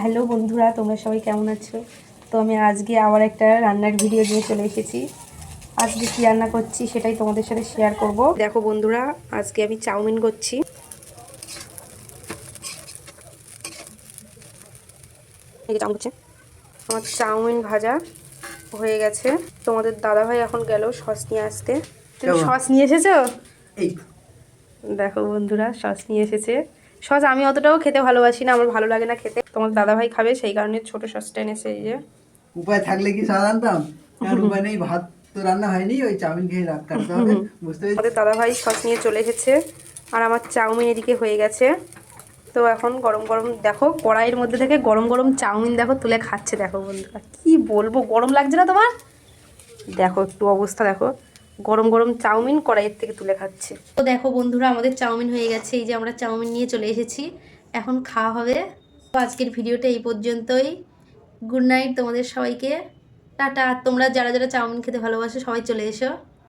Hello বন্ধুরা, তোমরা সবাই কেমন আছো? তো আমি আজকে আবার একটা রান্নার ভিডিও নিয়ে চলে এসেছি। আজকে কী রান্না করছি সেটাই তোমাদের সাথে শেয়ার করব। দেখো বন্ধুরা, আজকে আমি চাউমিন করছি। এই যে চাউমিন হচ্ছে, আমার চাউমিন ভাজা হয়ে গেছে। তোমাদের দাদাভাই এখন গেল সস নিয়ে আসতে। তুমি সস নিয়ে এসেছো? এই দেখো বন্ধুরা, সস নিয়ে এসেছে। সস আমি অতটাও খেতে ভালোবাসি না, আমার ভালো লাগে না খেতে। তোমার দাদাভাই খাবে, সেই কারণে ছোট সসটা এনেছে। এই যে উপায় থাকলে কি সারা জানতাম, আর উপায় নেই, ভাত তো রান্না হয়নি, ওই চাউমিন খেয়ে রাত কাটতে হবে, বুঝতে পেরেছি। আমাদের দাদাভাই সস নিয়ে চলে এসেছে, আর আমার চাউমিন এদিকে হয়ে গেছে। তো এখন গরম গরম দেখো, কড়াইয়ের মধ্যে থেকে গরম গরম চাউমিন দেখো তুলে খাচ্ছে। দেখো বন্ধুরা, কি বলবো, গরম লাগছে না তোমার? দেখো একটু অবস্থা দেখো, গরম গরম চাউমিন কড়াইয়ের থেকে তুলে খাচ্ছে। তো দেখো বন্ধুরা, আমাদের চাউমিন হয়ে গেছে। এই যে আমরা চাউমিন নিয়ে চলে এসেছি, এখন খাওয়া হবে। তো আজকের ভিডিওটা এই পর্যন্তই। গুড নাইট তোমাদের সবাইকে, টাটা। তোমরা যারা যারা চাউমিন খেতে ভালোবাসো সবাই চলে এসো।